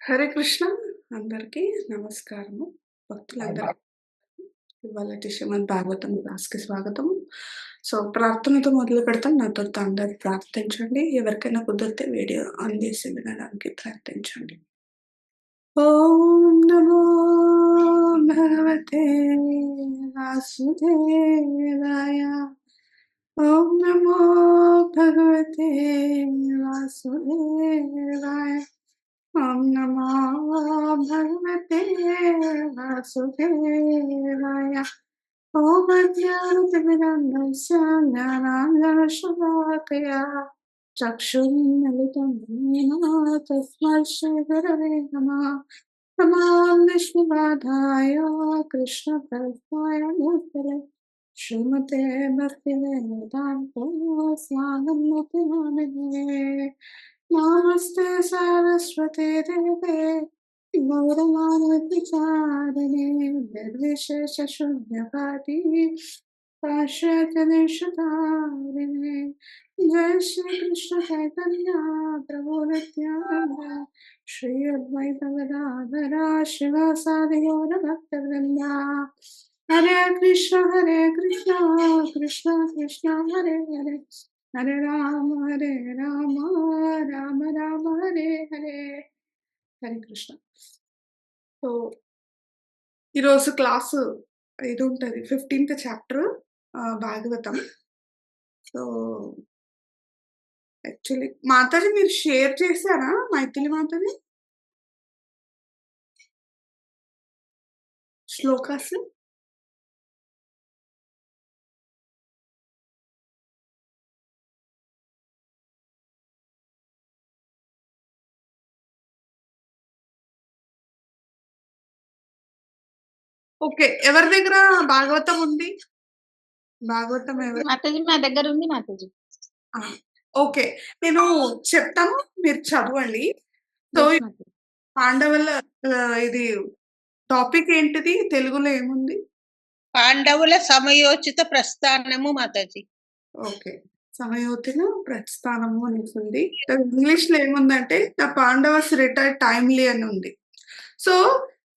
హరే కృష్ణ. అందరికీ నమస్కారము. భక్తులందరికీ ఇవాళటి శ్రీమద్ భాగవతం క్లాస్‌కి స్వాగతం. సో, ప్రార్థనతో మొదలు పెడతాం. నాతో అందరూ ప్రార్థించండి. ఎవరికైనా కుదిరితే వీడియో ఆన్ చేసి వినడానికి ప్రార్థించండి. ఓం నమో భగవతే వాసుదేవాయ. ఓం నమో భగవతే వాసుదేవాయ. ఓం నమో భగవతే వాసుదేవాయ. ఓం అజ్ఞానతిమిరంధస్య జ్ఞానాంజనశలాకయా చక్షురున్మిలితం येन तस्मै श्रीगुरवे नमः. नमो विष्णुपादाय कृष्णप्रेष्ठाय भूतले श्रीमते भक्तिवेदान्त स्वामिनिति नामिने. नमस्ते सरस्वती देवे गौरवाणविचारिणे निर्विशेषशून्यवादी पाश्चात्यदेशतारिणे. जय श्री कृष्ण चैतन्य प्रभु नित्यानंद श्री अद्वैत गदाधर शिवासादि गौर भक्तवृंदा. हरे कृष्ण कृष्ण कृष्ण हरे हरे, हरे राम राम राम हरे हरे. హరే కృష్ణ. సో ఈరోజు క్లాసు ఇది ఉంటుంది 15th chapter Bhagavatam. So actually Mataji మీరు షేర్ చేశారా మైథిలి మాతాజీ శ్లోకాస్? ఓకే, ఎవరి దగ్గర భాగవతం ఉంది? భాగవతం ఎవరు? మాతాజీ మా దగ్గర ఉంది మాతాజీ. ఓకే, నేను చెప్తాను, మీరు చదవండి. సో పాండవుల ఇది టాపిక్ ఏంటిది? తెలుగులో ఏముంది? పాండవుల సమయోచిత ప్రస్థానము మాతాజీ. ఓకే, సమయోచిత ప్రస్థానము అనేసి ఉంది. ఇంగ్లీష్ లో ఏముందంటే ద పాండవస్ రిటైర్డ్ టైమ్లీ అని ఉంది. సో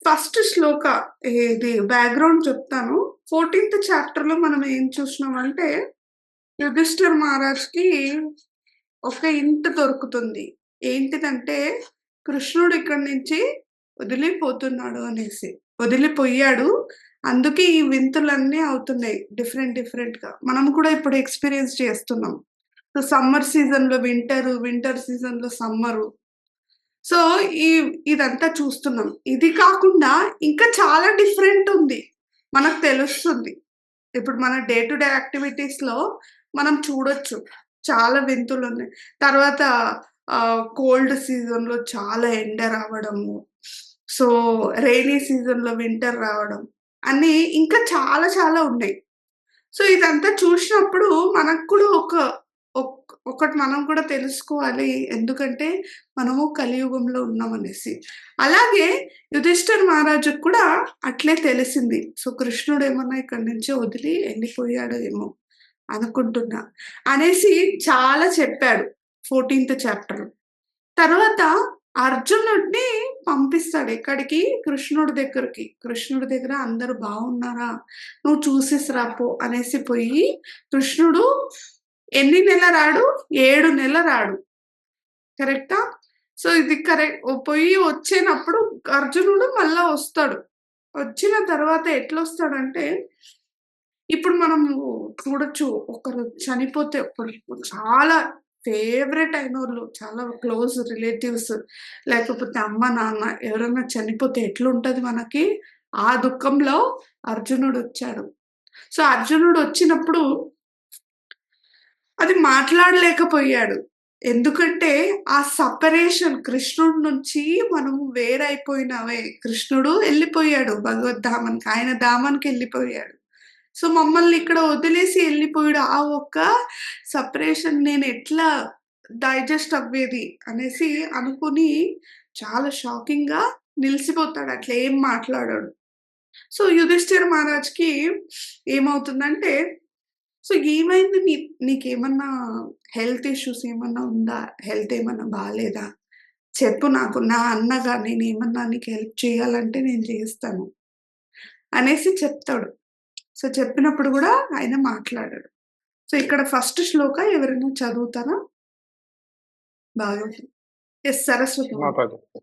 ఫస్ట్ శ్లోక ఇది బ్యాక్గ్రౌండ్ చెప్తాను. 14th చాప్టర్ లో మనం ఏం చూసినామంటే యుధిష్ఠిర్ మహారాజ్కి ఒక ఇంటి దొరుకుతుంది. ఏంటిదంటే కృష్ణుడు ఇక్కడి నుంచి వదిలిపోతున్నాడు అనేసి, వదిలిపోయాడు. అందుకే ఈ వింతులన్నీ అవుతున్నాయి డిఫరెంట్ గా. మనం కూడా ఇప్పుడు ఎక్స్పీరియన్స్ చేస్తున్నాం. సో సమ్మర్ సీజన్ లో వింటర్ సీజన్ లో సమ్మరు. సో ఇదంతా చూస్తున్నాం. ఇది కాకుండా ఇంకా చాలా డిఫరెంట్ ఉంది, మనకు తెలుస్తుంది. ఇప్పుడు మన డే టు డే యాక్టివిటీస్ లో మనం చూడొచ్చు, చాలా వింతులు ఉన్నాయి. తర్వాత కోల్డ్ సీజన్ లో చాలా ఎండ రావడము, సో రైనీ సీజన్ లో వింటర్ రావడం అన్ని ఇంకా చాలా ఉన్నాయి. సో ఇదంతా చూసినప్పుడు మనకు కూడా ఒకటి మనం కూడా తెలుసుకోవాలి, ఎందుకంటే మనము కలియుగంలో ఉన్నామనేసి. అలాగే యుధిష్ఠిర్ మహారాజుకు కూడా అట్లే తెలిసింది. సో కృష్ణుడు ఏమన్నా ఇక్కడి నుంచి వదిలి వెళ్ళిపోయాడు ఏమో అనుకుంటున్నా అనేసి చాలా చెప్పాడు 14th చాప్టర్. తర్వాత అర్జునుడిని పంపిస్తాడు ఎక్కడికి? కృష్ణుడి దగ్గరికి. కృష్ణుడి దగ్గర అందరూ బాగున్నారా, నువ్వు చూసేసి రాపో అనేసి పోయి, కృష్ణుడు ఎన్ని నెల రాడు? 7 నెలలు రాడు. కరెక్టా? సో ఇది కరెక్ట్. పోయి వచ్చినప్పుడు అర్జునుడు మళ్ళా వస్తాడు. వచ్చిన తర్వాత ఎట్లొస్తాడంటే, ఇప్పుడు మనము చూడొచ్చు, ఒకరు చనిపోతే చాలా ఫేవరెట్ అయినోళ్ళు, చాలా క్లోజ్ రిలేటివ్స్, లేకపోతే అమ్మ నాన్న ఎవరైనా చనిపోతే ఎట్లుంటది మనకి? ఆ దుఃఖంలో అర్జునుడు వచ్చాడు. సో అర్జునుడు వచ్చినప్పుడు అది మాట్లాడలేకపోయాడు. ఎందుకంటే ఆ సపరేషన్, కృష్ణుడి నుంచి మనము వేరైపోయినావే. కృష్ణుడు వెళ్ళిపోయాడు భగవద్ధామానికి, ఆయన ధామానికి వెళ్ళిపోయాడు. సో మమ్మల్ని ఇక్కడ వదిలేసి వెళ్ళిపోయాడు. ఆ ఒక్క సపరేషన్ నేను ఎట్లా డైజెస్ట్ అవ్వేది అనేసి అనుకుని చాలా షాకింగ్ గా నిలిచిపోతాడు, అట్లా ఏం మాట్లాడాడు. సో యుధిష్ఠిర్ మహారాజ్కి ఏమవుతుందంటే, సో ఏమైంది, నీకేమన్నా హెల్త్ ఇష్యూస్ ఏమన్నా ఉందా, హెల్త్ ఏమన్నా బాగాలేదా, చెప్పు నాకు నా అన్నగా నేనేమన్నా నీకు హెల్ప్ చేయాలంటే నేను చేస్తాను అనేసి చెప్తాడు. సో, చెప్పినప్పుడు గూడా ఆయన మాట్లాడడు. సో, ఇక్కడ ఫస్ట్ శ్లోక ఎవరైనా చదువుతారా? భాగవతం. యెస్. సరస్వతి మాత. మాతాజీ.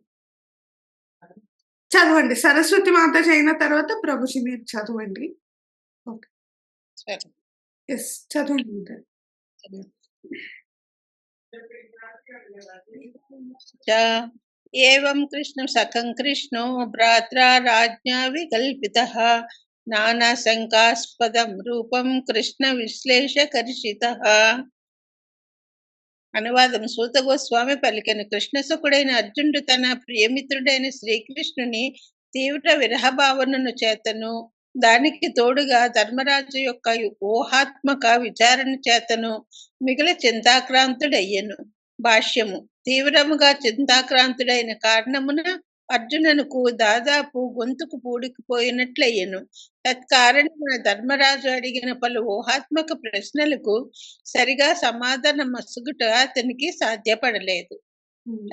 చదవండి. సరస్వతి మాతాజీ అయిన తర్వాత ప్రభుజీ మీరు చదవండి. ఓకే. సరే. యెస్. చదవండి మాతాజీ. చ ఏవం కృష్ణ సఖం కృష్ణో భ్రాత్రా రాజ్ఞా వికల్పితః నానా శంకాస్పదం రూపం కృష్ణ విశ్లేషకర్షితః. అనువాదం. సూత గోస్వామి పలికిన కృష్ణసుకుడైన అర్జునుడు తన ప్రియమిత్రుడైన శ్రీకృష్ణుని తీవ్ర విరహభావనను చేతను దానికి తోడుగా ధర్మరాజు యొక్క ఊహాత్మక విచారణ చేతను మిగిలి చింతాక్రాంతుడయ్యను. భాష్యము. తీవ్రముగా చింతాక్రాంతుడైన కారణమున అర్జునునకు దాదాపు గొంతుకు పూడుకుపోయినట్లయ్యను. తత్కారణమున ధర్మరాజు అడిగిన పలు ఊహాత్మక ప్రశ్నలకు సరిగా సమాధానం మసుగుట అతనికి సాధ్యపడలేదు.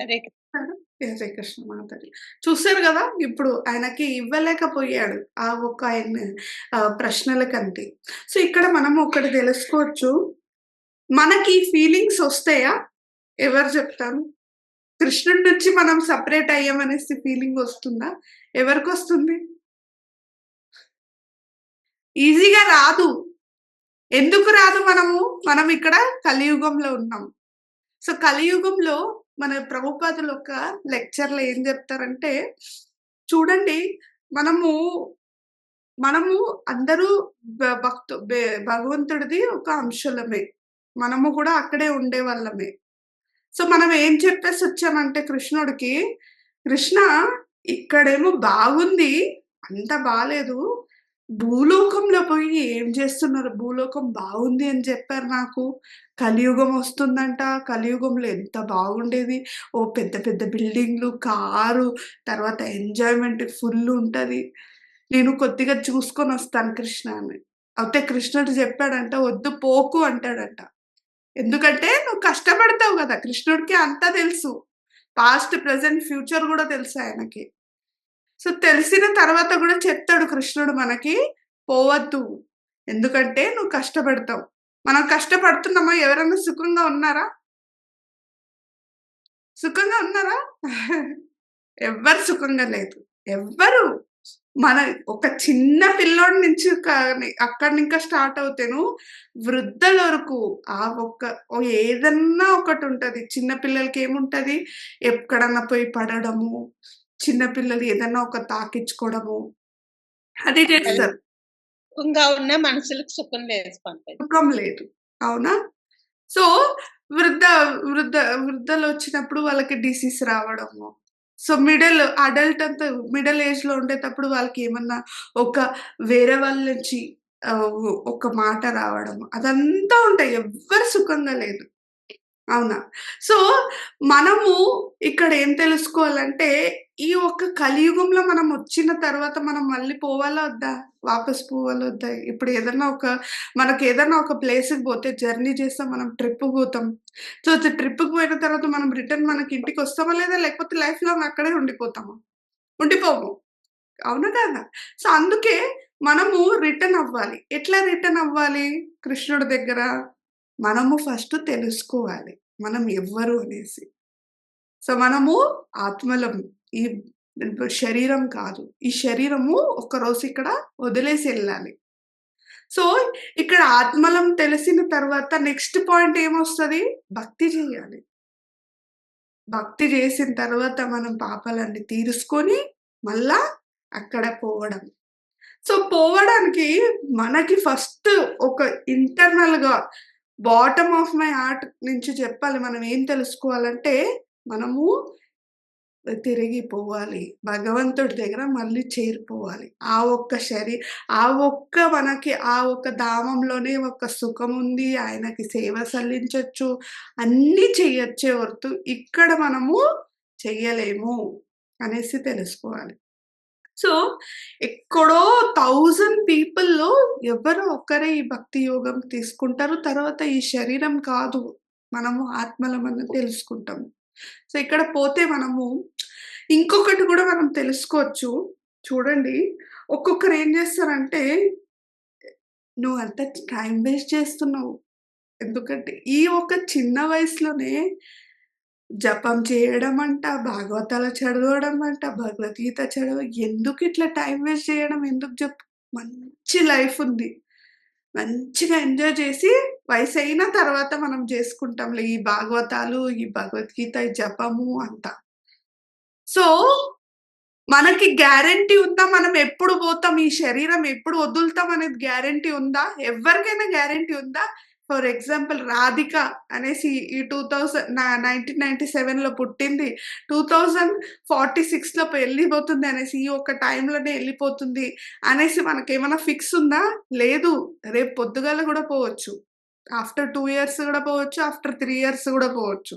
హరే కృష్ణ. హరే కృష్ణ మాతాజీ. చూసారు గదా! ఇప్పుడు ఆయనకి ఇవ్వలేకపోయాడు. ఆ ఒక్క ప్రశ్నలకంతే. సో, ఇక్కడ మనం ఒకటి తెలుసుకోవచ్చు. మనకి ఫీలింగ్స్ ఒస్తాయా? ఎవరు చెప్తారు? కృష్ణుడి నుంచి మనం సెపరేట్ అయ్యామనేసి ఫీలింగ్ వస్తుందా? ఎవరికొస్తుంది? ఈజీగా రాదు. ఎందుకు రాదు మనం ఇక్కడ కలియుగంలో ఉన్నాం. సో, కలియుగంలో మన ప్రభుపాదులు ఒక లెక్చర్‌లో ఏం చెప్తారంటే, చూడండి మనము అందరూ భగవంతుడిది ఒక అంశులమే. మనము కూడా అక్కడే ఉండేవాళ్ళమే. సో, మనం ఏం చెప్పేసొచ్చామంటే కృష్ణుడికి, కృష్ణ ఇక్కడేమో బాగుంది, అంత బాలేదు. భూలోకంలో పోయి ఏం చేస్తున్నారు? భూలోకం బాగుంది అని చెప్పారు నాకు. కలియుగం వస్తుందంట. కలియుగంలో ఎంత బాగుండేది. ఓ పెద్ద పెద్ద బిల్డింగ్‌లు, కారు, తర్వాత ఎంజాయ్‌మెంట్ ఫుల్లుంటది. నేను కొద్దిగా చూసుకొనొస్తాను కృష్ణ అని. అయితే కృష్ణుడు చెప్పాడంట, "వద్దు పోకు" అంటాడంట. ఎందుకంటే నువ్వు కష్టపడతావు గదా! కృష్ణుడికి అంతా తెలుసు. పాస్ట్, ప్రెజెంట్, ఫ్యూచర్ గూడా తెలుసు ఆయనకి. సో, తెలిసిన తర్వాత గూడా చెప్తాడు కృష్ణుడు మనకి, పోవద్దు. ఎందుకంటే నువ్వు కష్టపడతావు. మనం కష్టపడుతున్నామా? ఎవరైనా సుఖంగా ఉన్నారా? సుఖంగా ఉన్నారా? ఎవ్వరు సుఖంగా లేదు. ఎవ్వరు. మన ఒక చిన్న పిల్లోడి నుంచి అక్కడినింకా స్టార్ట్ అవుతేను వృద్ధుల వరకు ఏదన్నా ఒకటుంటది. చిన్న పిల్లలకి ఏముంటది? ఎక్కడన్నా పోయి పడడము, చిన్న పిల్లలు ఏదన్నా ఒక తాకిచ్చుకోవడము, అది చేస్తారు. సుఖంగా ఉన్న మనసులకు సుఖం లేదు పంకజ్. సుఖం లేదు. అవునా? సో, వృద్ధ వృద్ధ వృద్ధలొచ్చినప్పుడు వాళ్ళకి డిసీజ్ రావడము. సో, అడల్ట్ అంతా మిడిల్ ఏజ్‌లో ఉండేటప్పుడు వాళ్ళకేమన్నా వేరే వాళ్ళ నుంచి ఒక మాట రావడము. అదంతా ఉంటాయి. ఎవ్వరు సుఖంగా లేదు. అవునా? సో, మనము ఇక్కడ ఏం తెలుసుకోవాలంటే, ఈ ఒక్క కలియుగంలో మనం వచ్చిన తర్వాత మనం మళ్ళీ పోవాలా వద్దా? వాపస్ పోవాలా వద్దా? ఇప్పుడు మనకేదన్నా ఒక ప్లేస్‌కి పోతే జర్నీ చేస్తాం. మనం ట్రిప్‌కి పోతాం. సో, ట్రిప్‌కి పోయిన తర్వాత మనం రిటర్న్ మనకి ఇంటికొస్తామా లేదా? లేకపోతే లైఫ్ లాంగ్ అక్కడే ఉండిపోతామా? ఉండిపోము. అవునా కాదా? సో, అందుకే మనము రిటర్న్ అవ్వాలి. ఎట్లా రిటర్న్ అవ్వాలి కృష్ణుడి దగ్గర? మనము ఫస్ట్ తెలుసుకోవాలి. మనం ఎవ్వరు అనేసి. సో, మనము ఆత్మలం. ఈ శరీరం కాదు. ఈ శరీరము ఒకరోజు ఇక్కడ వదిలేసి ఎళ్ళాలి. సో, ఇక్కడ ఆత్మలం తెలిసిన తర్వాత నెక్స్ట్ పాయింట్ ఏమొస్తది? భక్తి చేయాలి. భక్తి చేసిన తర్వాత మనం పాపాలన్నీ తీర్చుకొని మళ్ళా అక్కడ పోవడం. సో, పోవడానికి మనకి ఫస్ట్ ఒక ఇంటర్నల్‌గా బాటమ్ ఆఫ్ మై హార్ట్ నుంచి చెప్పాలి. మనం ఏం తెలుసుకోవాలంటే, మనము తిరిగి పోవాలి. భగవంతుడి దగ్గర మళ్ళీ చేరిపోవాలి. ఆ ఒక్క ధామంలోనే ఒక సుఖముంది. ఆయనకి సేవ సల్లించొచ్చు. అన్నీ చెయ్యొచ్చే ಹೊರತು ఇక్కడ మనము చెయ్యలేము అనేసి తెలుసుకోవాలి. సో, ఎక్కడో 1000 పీపుల్‌లో ఎవరో ఒక్కరే ఈ భక్తి యోగం తీసుకుంటారు. తర్వాత ఈ శరీరం కాదు. మనము ఆత్మలమని తెలుసుకుంటాం. సో, ఇక్కడ పోతే మనము ఇంకొకటి కూడా మనం తెలుసుకోవచ్చు. చూడండి, ఒక్కొక్కరు ఏం చేస్తారంటే, "నువ్వంత టైమ్ వేస్ట్ చేస్తున్నావు." ఎందుకంటే ఈ ఒక చిన్న వయసులోనే జపం చేయడం అంట, భాగవతాలు చదవడం అంట, భగవద్గీత ఎందుకిట్లా టైమ్ వేస్ట్ చేయడం ఎందుకు చెప్పు? మంచి లైఫ్ ఉంది. మంచిగా ఎంజాయ్ చేసి వయసైన తర్వాత మనం చేసుకుంటాంలే ఈ భాగవతాలు, ఈ భగవద్గీత, ఈ జపము అంతా. సో, మనకి గ్యారంటీ ఉందా? మనం ఎప్పుడు పోతాం? ఈ శరీరం ఎప్పుడు వదులుతాం అనేది గ్యారంటీ ఉందా? ఎవ్వరికైనా గ్యారంటీ ఉందా? ఫర్ ఎగ్జాంపుల్ 'రాధిక' అనేసి ఈ 1997లో పుట్టింది. 2046లో ఎళ్ళిపోతుంది అనేసి, ఈ ఒక్క టైంలోనే ఎళ్ళిపోతుంది అనేసి మనకేమన్నా ఫిక్స్ ఉందా? లేదు. రేపు పొద్దుగాల గూడా పోవచ్చు. ఆఫ్టర్ 2 ఇయర్స్ గూడా పోవచ్చు. ఆఫ్టర్ 3 ఇయర్స్ గూడా పోవచ్చు.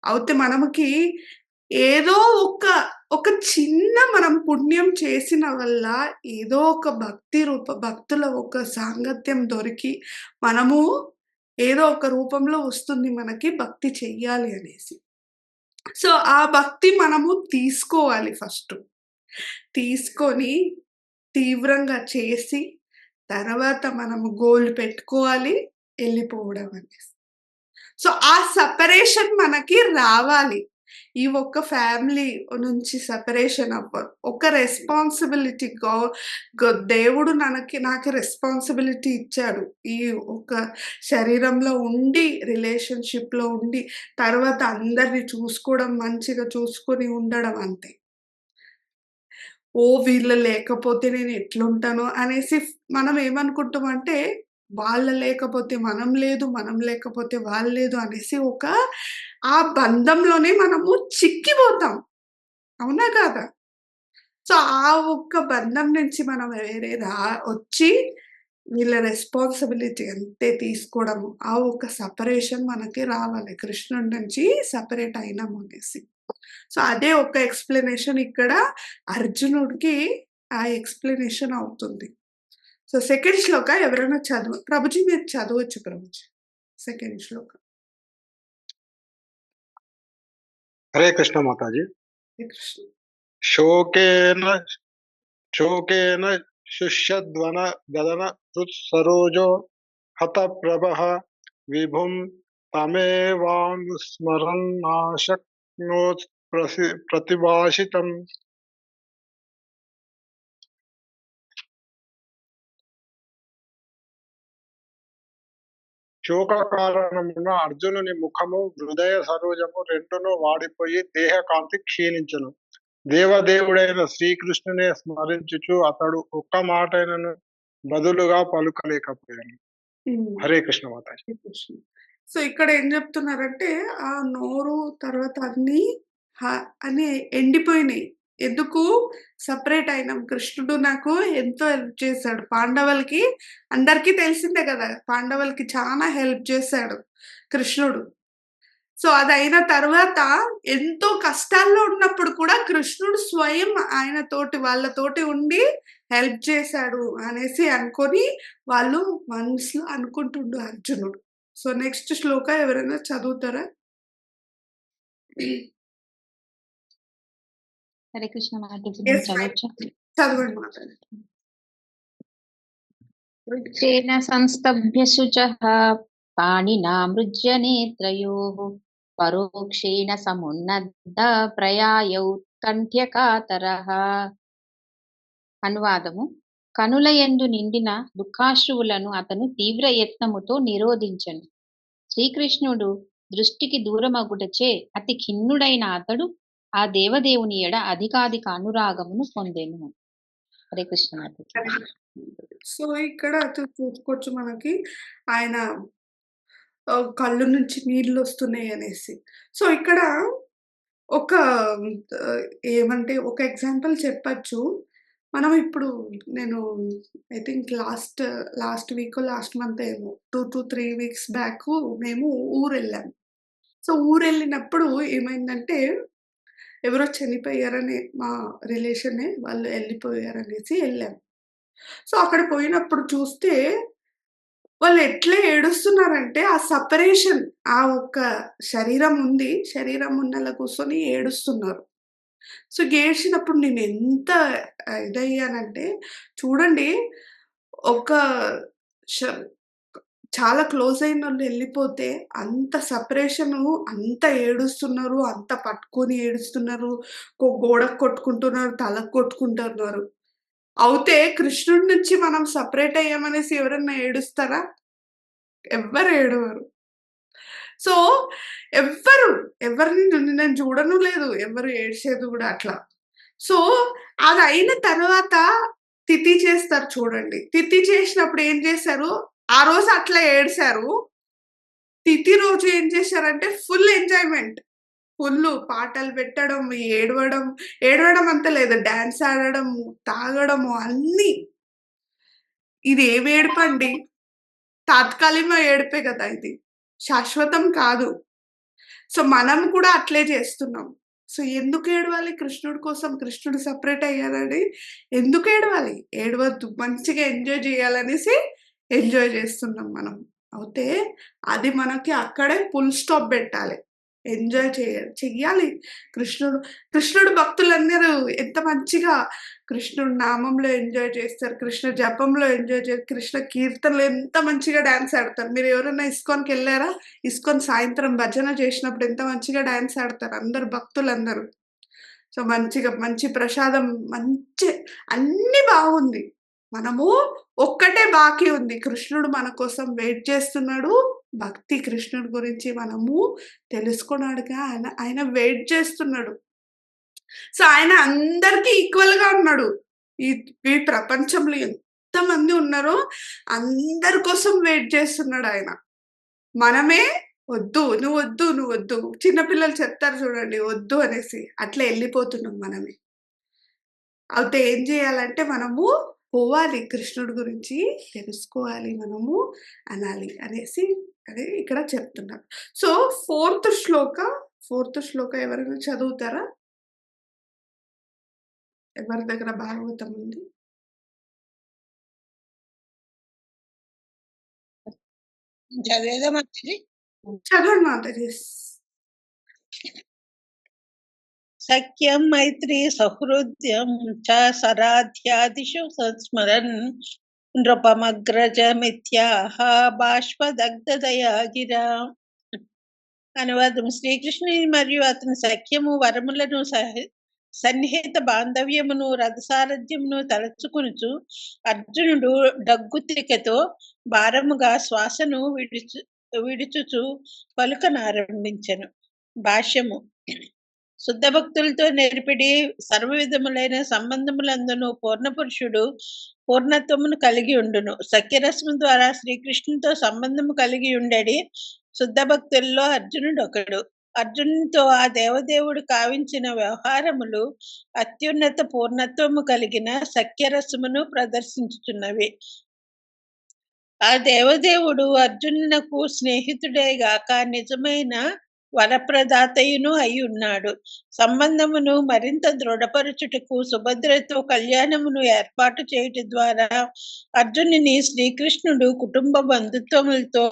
అవుతే మనముకి ఏదో ఒక చిన్న మనం పుణ్యం చేసిన వల్ల ఏదో ఒక భక్తుల ఒక సాంగత్యం దొరికి మనము ఏదో ఒక రూపంలో వస్తుంది మనకి భక్తి చెయ్యాలి అనేసి. సో, ఆ భక్తి మనము తీసుకోవాలి ఫస్టు. తీసుకొని తీవ్రంగా చేసి తర్వాత మనము గోల్ పెట్టుకోవాలి. ఎళ్ళిపోవడం అనేసి. సో, ఆ సెపరేషన్ మనకి రావాలి. ఈ ఒక్క ఫ్యామిలీ నుంచి సెపరేషన్ ఒక రెస్పాన్సిబిలిటీ దేవుడు నాకు రెస్పాన్సిబిలిటీ ఇచ్చాడు. ఈ ఒక శరీరంలో ఉండి, రిలేషన్‌షిప్‌లో ఉండి, తర్వాత అందరిని చూసుకోవడం, మంచిగా చూసుకొని ఉండడం అంతే. వీళ్ళు లేకపోతే నేను ఎట్లుంటానో అనేసి మనం ఏమనుకుంటామంటే, వాళ్ళ లేకపోతే మనం లేదు, మనం లేకపోతే వాళ్ళు లేదు అనేసి ఆ బంధంలోనే మనము చిక్కిపోతాం. అవునా కాదా? సో, ఆ ఒక్క బంధం నుంచి మనం వేరే వచ్చి వీళ్ళ రెస్పాన్సిబిలిటీ అంతే తీసుకోవడము. ఆ ఒక సెపరేషన్ మనకి రావాలి. కృష్ణుడి నుంచి సెపరేట్ అయినాము అనేసి. సో, అదే ఒక ఎక్స్‌ప్లనేషన్ ఇక్కడ అర్జునుడికి ఆ ఎక్స్‌ప్లనేషన్ అవుతుంది. సో, సెకండ్ శ్లోక ఎవరైనా ప్రభుజీ మీరు చదవచ్చు ప్రభుజీ. సెకండ్ శ్లోక. హరే కృష్ణ మాతాజీ. హరే కృష్ణ. శోకేన శోకేన శుష్యధ్వన గదన హృత్సరోజో హతప్రభః విభుం తమేవానుస్మరన్నాశక్నోత్ ప్రతిభాషితం. శోక కారణమున అర్జునుని ముఖము హృదయ సరోజము రెండును వాడిపోయి దేహకాంతి క్షీణించును. దేవదేవుడైన శ్రీకృష్ణునే స్మరించుచు అతడు ఒక్క మాటైనను బదులుగా పలుకలేకపోయాను. హరే కృష్ణ మాతాజీ. హరే కృష్ణ. సో, ఇక్కడ ఏం చెప్తున్నారంటే, ఆ నోరు తర్వాత అన్నీ అని ఎండిపోయినాయి. ఎందుకు? సెపరేట్ అయినాం. కృష్ణుడు నాకు ఎంతో హెల్ప్ చేశాడు. పాండవులకి అందరికీ తెలిసిందే కదా! పాండవులకి చానా హెల్ప్ చేశాడు కృష్ణుడు. సో, అదయిన తర్వాత ఎంతో కష్టాల్లో ఉన్నప్పుడు కూడా కృష్ణుడు స్వయం వాళ్ళతోటి ఉండి హెల్ప్ చేశాడు అనేసి అనుకోని వాళ్ళు మనసులో అనుకుంటుండు అర్జునుడు. సో, నెక్స్ట్ శ్లోక ఎవరైనా చదువుతారా? హరే కృష్ణ మాతాజీ Yes, చదవచ్చు. చదవండి మాతాజీ. వృక్షేణ సంస్తభ్య శుచః పాణినా మృజ్య నేత్రయోః పరోక్షేణ సమున్నద్ద ప్రయాయౌ కంఠ్యకాతరః. అనువాదము: కనుల యందు నిండిన దుఃఖాశ్రువులను అతను తీవ్ర యత్నముతో నిరోధించెను. శ్రీకృష్ణుడు దృష్టికి దూరమగుటచే అతి ఖిన్నుడైన అతడు ఆ దేవదేవుని ఎడ అధికాధిక అనురాగమును పొందెను. హరే కృష్ణ మాతాజీ. సో, ఇక్కడ చూసుకోవచ్చు మనకి ఆయన కళ్ళు నుంచి నీళ్ళొస్తున్నాయి అనేసి. సో, ఇక్కడ ఒక ఏమంటే ఒక ఎగ్జాంపుల్ చెప్పచ్చు. మనం ఇప్పుడు నేను I think last Vicco, last month ఏమో 2-3 వీక్స్ బ్యాకు మేము ఊరెళ్ళాం. సో, ఊరెళ్ళినప్పుడు ఏమైందంటే, ఎవరో చనిపోయారని మా రిలేషనే వాళ్ళు ఎళ్ళిపోయారనేసి ఎళ్ళాం. సో, అక్కడ పోయినప్పుడు చూస్తే వాళ్ళు ఎట్లా ఏడుస్తున్నారంటే, ఆ సెపరేషన్ ఆ ఒక్క శరీరం ఉంది. శరీరం ముందల కూర్చొని ఏడుస్తున్నారు. సో, ఏడ్చినప్పుడు నేనెంత ఇదయ్యానంటే, చూడండి ఒక ష చాలా క్లోజ్ అయినోళ్ళు ఎళ్ళిపోతే అంత సెపరేషను, అంత ఏడుస్తున్నారు, అంత పట్టుకొని ఏడుస్తున్నారు, గోడకు కొట్టుకుంటున్నారు, తలకు కొట్టుకుంటున్నారు. అవుతే కృష్ణుడి నుంచి మనం సెపరేట్ అయ్యామనేసి ఎవరన్నా ఏడుస్తారా? ఎవ్వరు ఏడవరు. సో, ఎవ్వరు, ఎవరిని నేను చూడను లేదు. ఎవరు ఏడ్చేది గూడా అట్లా. సో, అదయిన తర్వాత తిథి చేస్తారు చూడండి. తిథి చేసినప్పుడు ఏం చేశారు, ఆ రోజు అట్లా ఏడ్చారు. తిథి రోజు ఏం చేశారంటే ఫుల్ ఎంజాయ్‌మెంట్. ఫుల్లు పాటలు పెట్టడం, ఏడవడం, ఏడవడం అంత లేదు. డాన్స్ ఆడడము, తాగడము అన్నీ. ఇది ఏమి ఏడుపండి? తాత్కాలిక ఏడుపే గదా ఇది. శాశ్వతం కాదు. సో, మనం కూడా అట్లే చేస్తున్నాం. సో, ఎందుకు ఏడవాలి కృష్ణుడి కోసం? కృష్ణుడు సెపరేట్ అయ్యారని ఎందుకు ఏడవాలి? ఏడవద్దు. మంచిగా ఎంజాయ్ చేయాలనేసి ఎంజాయ్ చేస్తున్నాం మనం. అయితే అది మనకి అక్కడే ఫుల్ స్టాప్ పెట్టాలి. ఎంజాయ్ చెయ్యాలి. కృష్ణుడు కృష్ణుడు భక్తులందరూ ఎంత మంచిగా కృష్ణుడి నామంలో ఎంజాయ్ చేస్తారు. కృష్ణ జపంలో ఎంజాయ్ కృష్ణ కీర్తనలో ఎంత మంచిగా డాన్స్ ఆడతారు. మీరు ఎవరైనా ఇస్కాన్‌కెళ్లారా? ఇస్కాన్ సాయంత్రం భజన చేసినప్పుడు ఎంత మంచిగా డాన్స్ ఆడతారు అందరూ భక్తులందరూ. సో, మంచిగా మంచి ప్రసాదం మంచి అన్నీ బాగుంది. మనము ఒక్కటే బాకీ ఉంది. కృష్ణుడు మన కోసం వెయిట్ చేస్తున్నాడు. భక్తి కృష్ణుడి గురించి మనము తెలుసుకోవడానికా ఆయన వెయిట్ చేస్తున్నాడు. సో, ఆయన అందరికి ఈక్వల్‌గా ఉన్నాడు. ఈ ఈ ప్రపంచంలో ఎంతమంది ఉన్నారో అందరి కోసం వెయిట్ చేస్తున్నాడాయన. మనమే వద్దు, నువ్వొద్దు, నువ్వొద్దు. చిన్న పిల్లలు చెప్తారు చూడండి వద్దు అనేసి. అట్లా ఎళ్ళిపోతున్నాం మనమే. అయితే ఏం జేయాలంటే మనము పోవాలి కృష్ణుడి గురించి తెలుసుకోవాలి మనము అనాలి అనేసి అదే ఇక్కడ చెప్తున్నారు. సో, ఫోర్త్ శ్లోక ఎవరైనా చదువుతారా? ఎవరి దగ్గర భాగవతం ఉంది? చదివేదా మంచిది? చదవండి మాతాజీ. సఖ్యం మైత్రీ సహృద్యం చ సరాధ్యాదిషు సంస్మరన్ నృపమగ్రజమిత్యాహ బాష్పదగ్ధదయా గిరా. అనువాదం: శ్రీకృష్ణుని మరియు అతని సఖ్యము వరములను సన్నిహిత బాంధవ్యమును రథసారథ్యమును తలచుకొనుచు అర్జునుడు డగ్గుత్రికతో భారముగా శ్వాసను విడుచుచు పలుకనారంభించెను. భాష్యము: శుద్ధ భక్తులతో నేర్పిడి సర్వ విధములైన సంబంధములందును పూర్ణపురుషుడు పూర్ణత్వమును కలిగి ఉండును. సఖ్యరసము ద్వారా శ్రీకృష్ణునితో సంబంధము కలిగి ఉండేది శుద్ధ భక్తుల్లో అర్జునుడు ఒకడు. అర్జునునితో ఆ దేవదేవుడు కావించిన వ్యవహారములు అత్యున్నత పూర్ణత్వము కలిగిన సఖ్యరసమును ప్రదర్శించుచున్నవి. ఆ దేవదేవుడు అర్జునునకు స్నేహితుడే గాక నిజమైన వరప్రదాతయును అయి ఉన్నాడు. సంబంధమును మరింత దృఢపరచుటకు సుభద్రతో కళ్యాణమును ఏర్పాటు చేయుట ద్వారా అర్జునుని శ్రీకృష్ణుడు కుటుంబ బంధుత్వములతో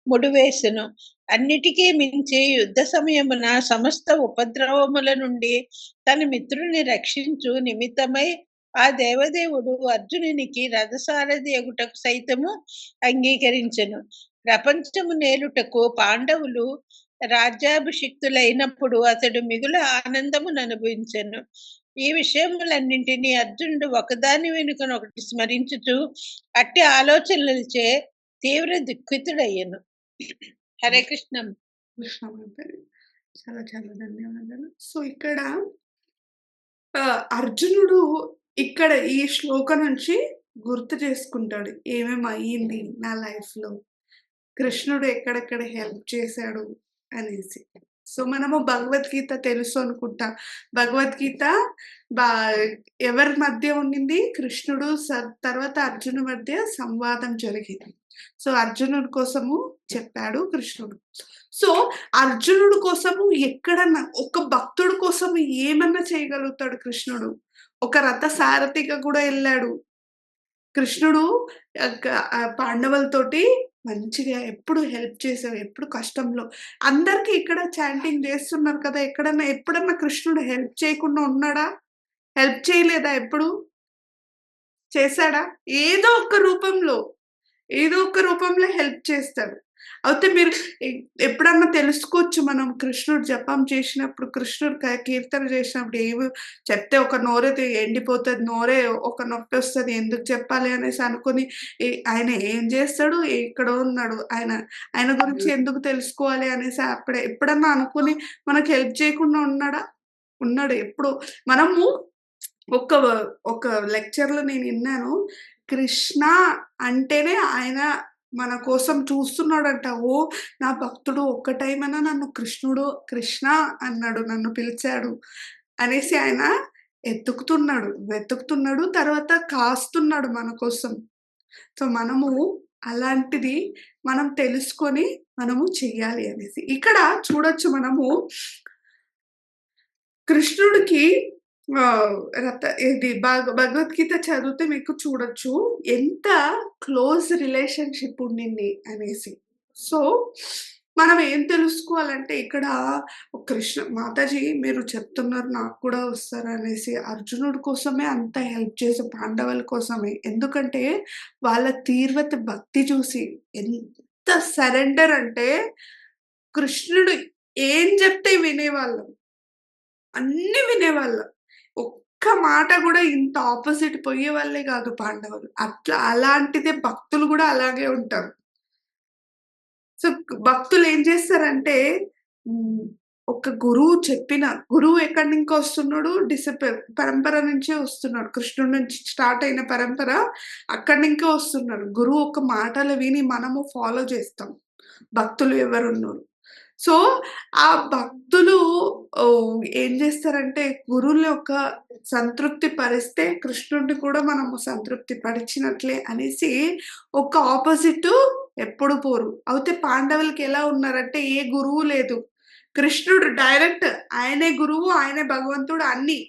ముడివేసెను. అన్నిటికీ మించి యుద్ధ సమయమున సమస్త ఉపద్రవముల నుండి తన మిత్రుని రక్షించు నిమిత్తమై ఆ దేవదేవుడు అర్జునునికి రథసారథి అగుటకు సైతము అంగీకరించెను. ప్రపంచము నేలుటకు పాండవులు రాజ్యాభిషిక్తులైనప్పుడు అతడు మిగుల ఆనందమును అనుభవించెను. ఈ విషయములన్నింటినీ అర్జునుడు ఒకదాని వెనుకనొకటి స్మరించుచు అట్టి ఆలోచనలచే తీవ్ర దుఃఖితుడయ్యను. హరే కృష్ణ. కృష్ణ మాతాజీ. చాలా చాలా ధన్యవాదాలు. సో, ఇక్కడ అర్జునుడు ఇక్కడ ఈ శ్లోకం నుంచి గుర్తు చేసుకుంటాడు. ఏమేమి అయ్యింది నా లైఫ్‌లో. కృష్ణుడు ఎక్కడెక్కడ హెల్ప్ చేశాడు అనేసి. సో, మనము భగవద్గీత తెలుసు అనుకుంటా. భగవద్గీత బా ఎవరి మధ్య ఉండింది? కృష్ణుడు తర్వాత అర్జునుడి మధ్య సంవాదం జరిగింది. సో, అర్జునుడి కోసము చెప్పాడు కృష్ణుడు. సో, అర్జునుడి కోసము ఎక్కడన్నా ఒక భక్తుడి కోసం ఏమన్నా చేయగలుగుతాడు కృష్ణుడు. ఒక రథ సారథిగా కూడా ఎళ్ళాడు. కృష్ణుడు పాండవులతోటి మంచిగా ఎప్పుడు హెల్ప్ చేసావు, ఎప్పుడు కష్టంలో అందరికి ఇక్కడ చాంటింగ్ చేస్తున్నారు కదా! ఎప్పుడన్నా కృష్ణుడు హెల్ప్ చేయకుండా ఉన్నాడా? హెల్ప్ చేయలేదా ఎప్పుడు? చేశాడా? ఏదో ఒక రూపంలో, ఏదో ఒక రూపంలో హెల్ప్ చేస్తాడు. అయితే మీరు ఎ ఎప్పుడన్నా తెలుసుకోవచ్చు మనం కృష్ణుడు జపం చేసినప్పుడు, కృష్ణుడు కీర్తన చేసినప్పుడు చెప్తే ఒక నోరైతే ఎండిపోతది. నోరే ఒక నొప్పొస్తది. ఎందుకు చెప్పాలి అనేసి అనుకోని ఆయన ఏం చేస్తాడు? ఎక్కడో ఉన్నాడు. ఆయన గురించి ఎందుకు తెలుసుకోవాలి అనేసి ఎప్పుడన్నా అనుకోని మనకు హెల్ప్ చేయకుండా ఉన్నాడా? ఉన్నాడు. ఎప్పుడో మనము ఒక ఒక లెక్చర్‌లో నేను ఇన్నాను. కృష్ణ అంటేనే ఆయన మన కోసం చూస్తున్నాడంట. ఓహ్! నా భక్తుడు ఒక్క టైమన్నా నన్ను కృష్ణ అన్నాడు. నన్ను పిలిచాడు అనేసి ఆయన వెతుకుతున్నాడు. తర్వాత కాస్తున్నాడు మన కోసం. సో, మనము అలాంటిది మనం తెలుసుకొని మనము చెయ్యాలి అనేసి. ఇక్కడ చూడొచ్చు మనము కృష్ణుడికి ఇది భగవద్గీత చదివితే మీకు చూడొచ్చు. ఎంత క్లోజ్ రిలేషన్‌షిప్ ఉండింది అనేసి. సో, మనం ఏం తెలుసుకోవాలంటే ఇక్కడ మాతాజీ మీరు చెప్తున్నారు నాకు కూడా వస్తారనేసి. అర్జునుడి కోసమే అంత హెల్ప్ చేసే పాండవుల కోసమే. ఎందుకంటే వాళ్ళ తీవ్రత భక్తి చూసి ఎంత సరెండర్ అంటే కృష్ణుడు ఏం చెప్తే వినేవాళ్ళం. అన్నీ వినేవాళ్ళం. ఒక్క మాట గూడా ఇంత అపోజిట్ పోయేవాళ్ళే గాదు పాండవులు. అలాంటిదే భక్తులు గూడా అలాగే ఉంటారు. సో, భక్తులు ఏం చేస్తారంటే హ్మ్. ఒక గురువు ఎక్కడి నుంచి వస్తున్నాడు? పరంపర నుంచే వస్తున్నాడు. కృష్ణుడి నుంచి స్టార్ట్ అయిన పరంపర అక్కడి నుంకే వస్తున్నాడు. గురువు ఒక మాటలు విని మనము ఫాలో చేస్తాం. భక్తులు ఎవరున్నారు. సో, ఆ భక్తులు ఏం చేస్తారంటే గురువుల యొక్క సంతృప్తి పరిస్తే కృష్ణుడిని కూడా మనము సంతృప్తి పరిచినట్లే అనేసి ఒక ఆపోజిట్ ఎప్పుడు పోరు. అయితే పాండవులకి ఎలా ఉన్నారంటే ఏ గురువు లేదు. కృష్ణుడు డైరెక్ట్ ఆయనే గురువు, ఆయనే భగవంతుడు అన్నీ.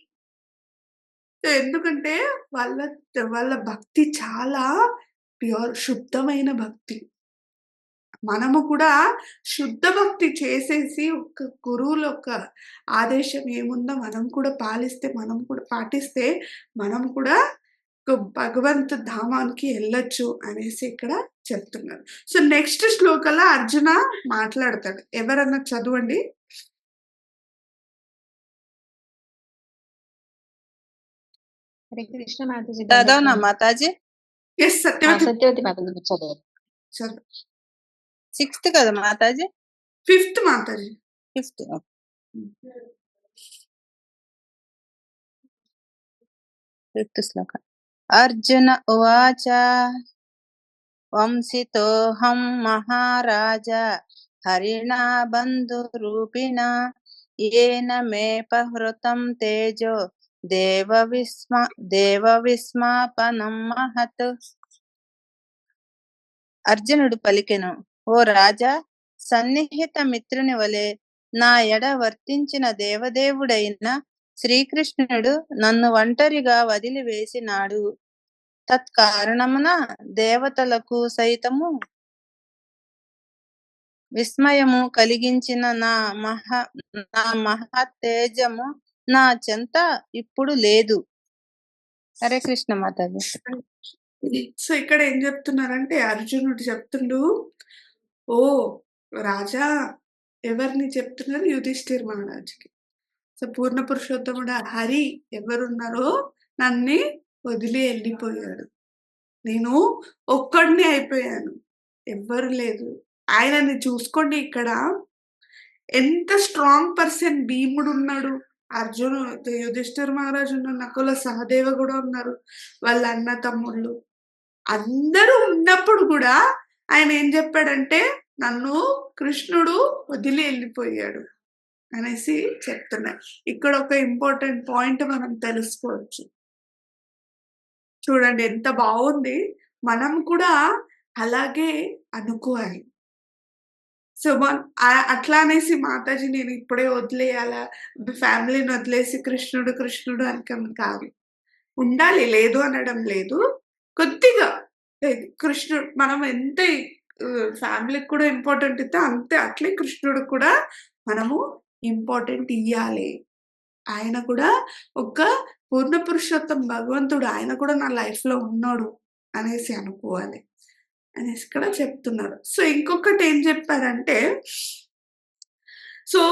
సో, ఎందుకంటే వాళ్ళ భక్తి చాలా శుద్ధమైన భక్తి. మనము కూడా శుద్ధ భక్తి చేసేసి ఒక గురువుల యొక్క ఆదేశం ఏముందో మనం కూడా పాటిస్తే మనం కూడా భగవంతు ధామానికి ఎళ్ళొచ్చు అనేసి ఇక్కడ చెప్తున్నారు. సో, నెక్స్ట్ శ్లోకంలో అర్జున మాట్లాడతాడు. ఎవరన్నా చదవండి. హరే కృష్ణ మాతాజీ. చదవనా మాతాజీ? యెస్ సత్యవతి సత్యవతి మాతాజీ చదవండి. చదువు. 6th కదా Mataji? 5th Mataji. 5th. Fifth shloka. Arjuna ఉవాచ వంసితోహం మహారాజ హరిణా బంధురూపిణా ఏన మే పహృతం తేజో దేవ విస్మాపనం మహత్. అర్జునుడు పలికెను, ఓ రాజా, సన్నిహిత మిత్రుని వలె నా ఎడ వర్తించిన దేవదేవుడైన శ్రీకృష్ణుడు నన్ను ఒంటరిగా వదిలివేసినాడు. తత్కారణమున దేవతలకు సైతము విస్మయము కలిగించిన నా మహతేజము నా చెంత ఇప్పుడు లేదు. హరే కృష్ణ మాతాజీ. సో, ఇక్కడ ఏం చెప్తున్నారంటే అర్జునుడు చెప్తుండు, ఓ రాజా, ఎవరిని చెప్తున్నారు? యుధిష్ఠిర్ మహారాజుకి. సో, పూర్ణ పురుషోత్తముడు హరి ఎవరున్నారో నన్ను వదిలి వెళ్ళిపోయాడు. నేను ఒక్కడిని అయిపోయాను. ఎవ్వరు లేదు. ఆయనని చూసుకోండి. ఇక్కడ ఎంత స్ట్రాంగ్ పర్సన్ భీముడు ఉన్నాడు, యుధిష్ఠిర్ మహారాజు ఉన్నారు, నకుల సహదేవ కూడా ఉన్నారు, వాళ్ళ అన్న తమ్ముళ్ళు అందరూ ఉన్నప్పుడు కూడా ఆయన ఏం చెప్పాడంటే నన్ను కృష్ణుడు వదిలి వెళ్ళిపోయాడు అనేసి చెప్తున్నారు. ఇక్కడ ఒక ఇంపార్టెంట్ పాయింట్ మనం తెలుసుకోవచ్చు. చూడండి ఎంత బాగుంది. మనం కూడా అలాగే అనుకోవాలి. సో, అట్లా అనేసి మాతాజీ నేను ఇప్పుడే వదిలేయాలా, ఫ్యామిలీని వదిలేసి కృష్ణుడు అనకం కాదు. ఉండాలి, లేదు అనడం లేదు. కొద్దిగా కృష్ణుడు మనం ఎంత ఫ్యామిలీకి కూడా ఇంపార్టెంట్ ఇస్తే అంతే అట్లే కృష్ణుడికి కూడా మనము ఇంపార్టెంట్ ఇయ్యాలి. ఆయన కూడా ఒక పూర్ణ పురుషోత్తం భగవంతుడు. ఆయన కూడా నా లైఫ్‌లో ఉన్నాడు అనేసి అనుకోవాలి. అనేసి ఇక్కడ చెప్తున్నారు. సో, ఇంకొకటి ఏం చెప్పారంటే, సో,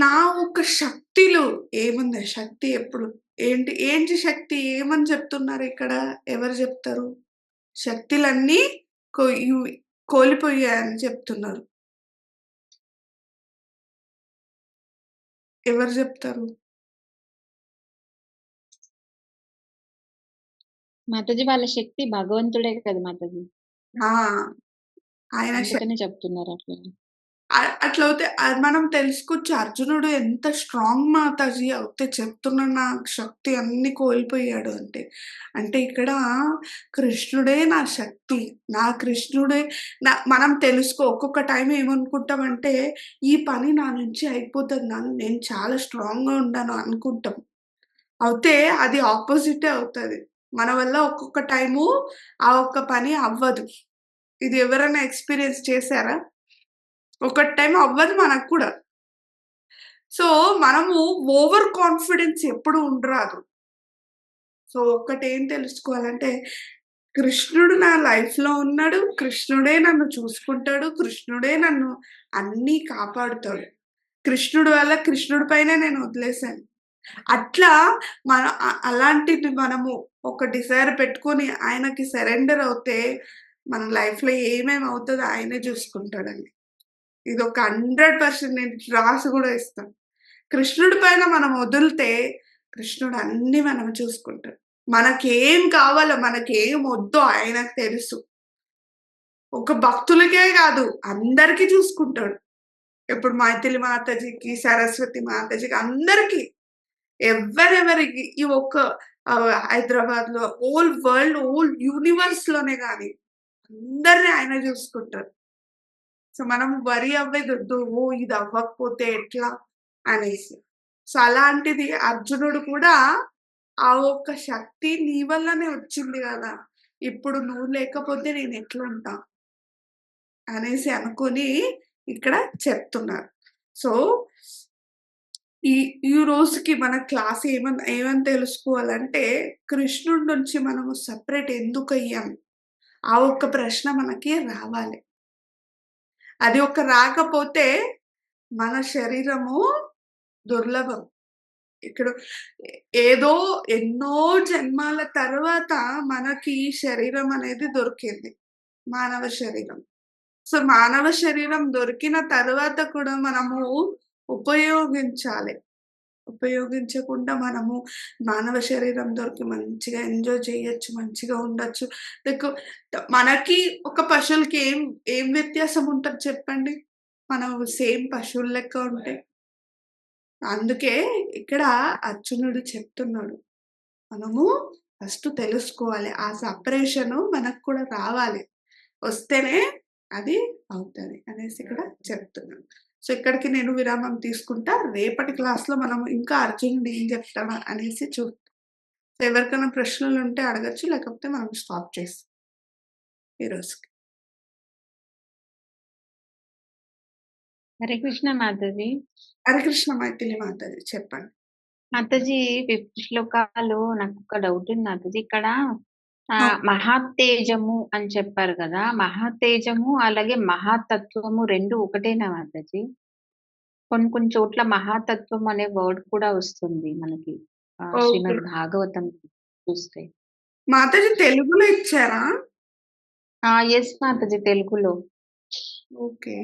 నా ఒక శక్తిలో ఏముంది? శక్తి ఎప్పుడు ఏంటి శక్తి? ఏమని చెప్తున్నారు ఇక్కడ? ఎవరు చెప్తారు? శక్తులన్నీ కొ ఇవి కోల్పోయాయని చెప్తున్నారు. ఎవరు చెప్తారు? మాతాజీ వాళ్ళ శక్తి భగవంతుడే కదా మాతాజీ. ఆ! ఆయన అందుకనే చెప్తున్నారు అట్లా. అట్లయితే మనం తెలుసుకోవచ్చు అర్జునుడు ఎంత స్ట్రాంగ్ మాతాజీ అయితే చెప్తున్నాడు నా శక్తి అన్నీ కోల్పోయాడు అంటే. అంటే ఇక్కడ కృష్ణుడే నా శక్తి. నా కృష్ణుడే మనం ఒక్కొక్క టైం ఏమనుకుంటామంటే, ఈ పని నా నుంచి అయిపోతది. నేను చాలా స్ట్రాంగ్‌గా ఉన్నాను అనుకుంటాం. అయితే అది ఆపోజిటే అవుతది. మన వల్ల ఒక్కొక్క టైము ఆ ఒక్క పని అవ్వదు. ఇది ఎవరైనా ఎక్స్‌పీరియన్స్ చేసారా? ఒక టైం అవ్వదు మనకు కూడా. సో, మనము ఓవర్ కాన్ఫిడెన్స్ ఎప్పుడు ఉండరాదు. సో, ఒక్కటేం తెలుసుకోవాలంటే, కృష్ణుడు నా లైఫ్‌లో ఉన్నాడు. కృష్ణుడే నన్ను చూసుకుంటాడు. కృష్ణుడే నన్ను అన్నీ కాపాడుతాడు. కృష్ణుడి వల్ల కృష్ణుడి పైనే నేను వదిలేసాను. అట్లా అలాంటిది మనము ఒక డిజైర్ పెట్టుకొని ఆయనకి సరెండర్ అవుతే, మన లైఫ్‌లో ఏమేమి అవుతదో ఆయనే చూసుకుంటాడండి. ఇదొక 100% నేను రాసి గూడా ఇస్తాను. కృష్ణుడి పైన మనం వదిలితే, కృష్ణుడు అన్నీ మనం చూసుకుంటాడు. మనకేం కావాలో, మనకేం వద్దో ఆయనకు తెలుసు. ఒక భక్తులకే గాదు, అందరికి చూసుకుంటాడు. ఇప్పుడు మైథిలి మాతాజీకి, సరస్వతి మాతాజీకి అందరికి. ఎవరెవరికి ఈ ఒక్క హైదరాబాద్‌లో హోల్ వరల్డ్, హోల్ యూనివర్స్‌లోనే గాని అందరిని ఆయన చూసుకుంటారు. సో, మనం వరీ అవ్వేదొద్దు. ఓహ్! ఇది అవ్వకపోతే ఎట్లా అనేసి. సో, అలాంటిది అర్జునుడు కూడా ఆ ఒక్క శక్తి నీ వల్లనే వచ్చింది గదా! ఇప్పుడు నువ్వు లేకపోతే నేనెట్లుంటా? అనేసి అనుకోని ఇక్కడ చెప్తున్నారు. సో, ఈ ఈ రోజుకి మన క్లాస్ ఏమని తెలుసుకోవాలంటే, కృష్ణుడి నుంచి మనము సెపరేట్ ఎందుకయ్యాం? ఆ ఒక్క ప్రశ్న మనకి రావాలి. అది రాకపోతే మన శరీరము దుర్లభం. ఇక్కడ ఏదో ఎన్నో జన్మాల తర్వాత మనకి ఈ శరీరం అనేది దొరికింది. మానవ శరీరం. సో, మానవ శరీరం దొరికిన తర్వాత కూడా మనము ఉపయోగించాలి. ఉపయోగించకుండా మనము మానవ శరీరం దొరికి మంచిగా ఎంజాయ్ చేయొచ్చు, మంచిగా ఉండొచ్చు. మనకి ఒక పశువులకి ఏం వ్యత్యాసం ఉంటది చెప్పండి? మనం సేమ్ పశువుల లెక్క ఉంటే. అందుకే ఇక్కడ అర్జునుడు చెప్తున్నాడు. మనము ఫస్ట్ తెలుసుకోవాలి. ఆ సెపరేషను మనకు కూడా రావాలి. వస్తేనే అది అవుతది అనేసి ఇక్కడ చెప్తున్నాను. సో, ఇక్కడికి నేను విరామం తీసుకుంటా. రేపటి క్లాస్‌లో మనం ఇంకా అర్జునుడు ఏం చెప్తాడు అనేసి చూద్దాం. సో, ఎవరికైనా ప్రశ్నలుంటే అడగొచ్చు. లేకపోతే మనం స్టాప్ చేస్తాం ఈరోజుకి. హరే కృష్ణ మాతాజీ. హరే కృష్ణ మైథిలి మాతాజీ చెప్పండి. మాతాజీ 5th శ్లోకాలో నాకొక డౌట్ ఉంది మాతాజీ. ఇక్కడ మహాతేజము అని చెప్పారు కదా! మహాతేజము అలాగే మహాతత్వము 2 ఒకటేనా మాతాజీ? కొన్ని చోట్ల మహాతత్వం అనే వర్డ్ కూడా వస్తుంది మనకి. ఓకే. శ్రీమద్ భాగవతం చూస్తే. మాతాజీ తెలుగులో ఇచ్చారా? యెస్ మాతాజీ తెలుగులో. ఓకే.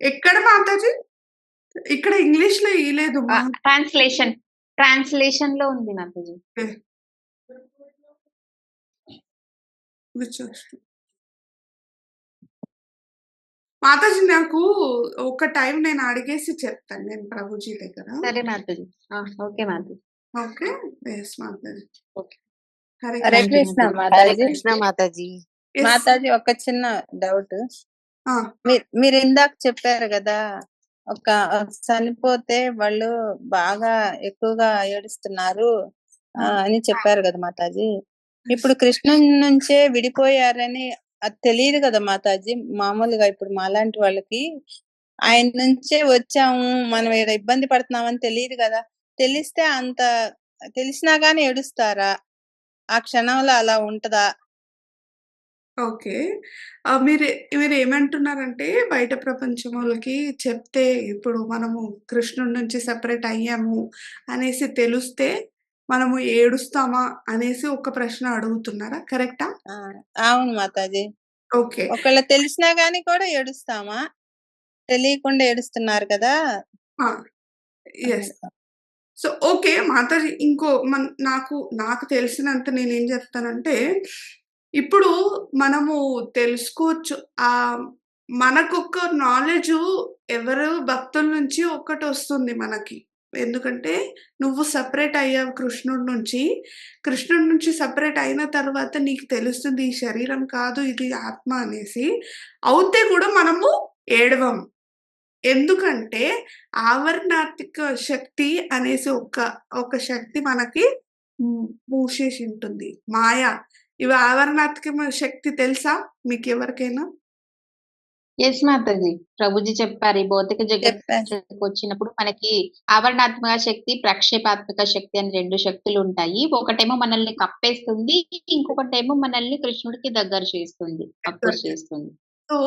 ఎక్కడ మాతాజీ? ఇక్కడ ఇంగ్లీష్‌లో ఇయలేదు. ట్రాన్స్‌లేషన్ లో ఉంది మాతాజీ. మాతాజీ నాకు ఒక టైం నేను అడిగేసి చెప్తాను నేను ప్రభుజీ దగ్గర. సరే Mataji. Okay Mataji. Okay. Yes Mataji. Okay. Hare Hare thank you Krishna Mataji. Hare Mataji. Krishna Mataji. Yes. Mataji ఒక చిన్న డౌట్. ఆ! మీరు ఇందాక చెప్పారు కదా, ఒక చనిపోతే వాళ్ళు బాగా ఎక్కువగా ఏడుస్తున్నారు అని చెప్పారు కదా మాతాజీ. ఇప్పుడు కృష్ణుని నుంచే విడిపోయారని అది తెలియదు కదా మాతాజీ. మామూలుగా ఇప్పుడు మాలాంటి వాళ్ళకి ఆయన నుంచే వచ్చాము, మనం ఈడ ఇబ్బంది పడుతున్నామని తెలియదు కదా. తెలిస్తే అంత తెలిసినా గానీ ఏడుస్తారా? ఆ క్షణంలో అలా ఉంటదా? ఓకే. మీరేమంటున్నారంటే బయట ప్రపంచంలోకి చెప్తే ఇప్పుడు మనము కృష్ణుడి నుంచి సెపరేట్ అయ్యాము అనేసి తెలిస్తే మనము ఏడుస్తామా అనేసి ఒక ప్రశ్న అడుగుతున్నారా? కరెక్టా? ఆ! అవును మాతాజీ. ఓకే. ఒకవేళ తెలిసినా గానీ కూడా ఏడుస్తామా? తెలియకుండా ఏడుస్తున్నారు కదా! ఆ! యెస్. So, okay. మాతాజీ ఇంకో నాకు తెలిసినంత నేనేం చెప్తానంటే, ఇప్పుడు మనము తెలుసుకోవచ్చు. మనకొక నాలెడ్జు ఎవరు భక్తుల నుంచి ఒక్కటొస్తుంది మనకి. ఎందుకంటే, నువ్వు సెపరేట్ అయ్యావు కృష్ణుడి నుంచి. కృష్ణుడి నుంచి సెపరేట్ అయిన తర్వాత నీకు తెలుస్తుంది ఈ శరీరం కాదు, ఇది ఆత్మ అనేసి. అవుతే కూడా మనము ఏడవం. ఎందుకంటే, ఆవరణాత్మిక శక్తి అనేసి ఒక శక్తి మనకి మూసేసుంటుంది. మాయ. ఇవి ఆవరణాత్మక శక్తి తెలుసా మీకెవరికైనా? యెస్ మాతాజీ. ప్రభుజీ చెప్పారు. ఈ భౌతిక చెప్పారు. జగత్తుకొచ్చినప్పుడు మనకి ఆవరణాత్మక శక్తి, ప్రక్షేపాత్మక శక్తి అని 2 శక్తులుంటాయి. ఒకటేమో మనల్ని కప్పేస్తుంది. ఇంకొకటేమో మనల్ని కృష్ణుడికి దగ్గర చేస్తుంది. అపోజ్ చేస్తుంది. సో,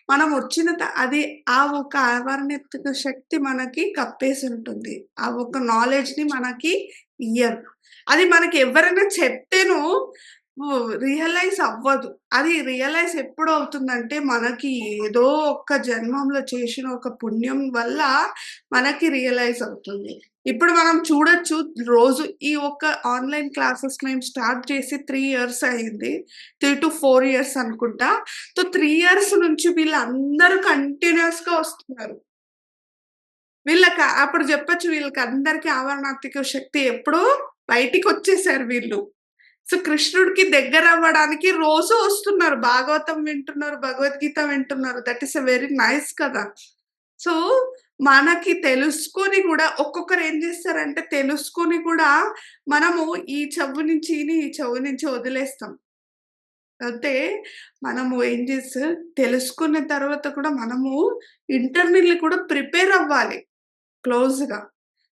మనం వచ్చిన అది ఆ ఒక ఆవరణాత్మక శక్తి మనకి కప్పేసుంటుంది. ఆ ఒక నాలెడ్జ్‌ని మనకి ఇయ్యరు. అది మనకి ఎవరైనా చెప్తేనో రియలైజ్ అవ్వదు. అది రియలైజ్ ఎప్పుడవుతుందంటే, మనకి ఏదో ఒక్క జన్మంలో చేసిన ఒక పుణ్యం వల్ల మనకి రియలైజ్ అవుతుంది. ఇప్పుడు మనం చూడొచ్చు రోజు ఈ ఒక్క ఆన్‌లైన్ క్లాసెస్ మేము స్టార్ట్ చేసి 3 ఇయర్స్ అయింది. 3-4 ఇయర్స్ అనుకుంటా. సో, 3 ఇయర్స్ నుంచి వీళ్ళందరూ కంటిన్యూయస్‌గా వస్తున్నారు. అప్పుడు చెప్పొచ్చు వీళ్ళకందరికి ఆవరణాత్మిక శక్తి ఎప్పుడో బయటికొచ్చేసారు వీళ్ళు. సో, కృష్ణుడికి దగ్గరవ్వడానికి రోజు వస్తున్నారు. భాగవతం వింటున్నారు, భగవద్గీత వింటున్నారు. That is a very nice కదా! సో, మనకి తెలుసుకొని గూడా ఒక్కొక్కరు ఏం జేస్తారంటే తెలుసుకొని కూడా మనము ఈ చెవు నుంచి ఇని, ఈ చెవు నుంచి వదిలేస్తాం. అయితే మనము ఏం చేస్తే తెలుసుకున్న తర్వాత కూడా మనము ఇంటర్నల్లీ కూడా ప్రిపేర్ అవ్వాలి క్లోజ్‌గా.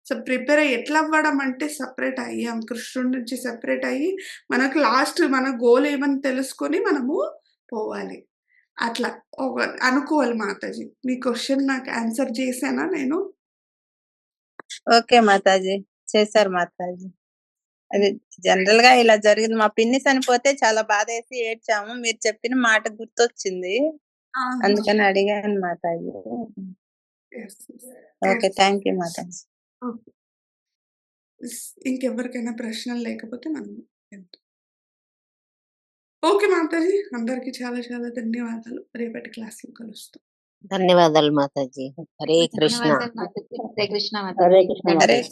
సో, ప్రిపేర్ అయ్యి ఎట్లా అవ్వడం అంటే సెపరేట్ అయ్యాం. కృష్ణుడి నుంచి సెపరేట్ అయ్యి మనకు లాస్ట్ మన గోల్ ఏమని తెలుసుకొని మనము పోవాలి. అట్లా అనుకోవాలి మాతాజీ. మీ క్వెషన్ నాకు ఆన్సర్ చేశానా నేను? ఓకే మాతాజీ. చేశారు మాతాజీ. అది జనరల్‌గా ఇలా జరిగింది. మా పిన్ని చనిపోతే చాలా బాధేసి ఏడ్చాము. మీరు చెప్పిన మాట గుర్తొచ్చింది. ఆహా! అందుకని అడిగాను Mataji. Yes. Okay. Thank you Mataji. Okay. ఇంకెవరికైనా ప్రశ్నలు లేకపోతే మనం వెళ్దాం. ఓకే మాతాజీ. అందరికి చాలా చాలా ధన్యవాదాలు. రేపటి క్లాస్‌లో కలుస్తాం. ధన్యవాదాలు మాతాజీ. హరే కృష్ణ. ధన్యవాదాలు మాతాజీ. హరే కృష్ణ హరే మాతాజీ. కృష్ణ హరే మాతాజీ.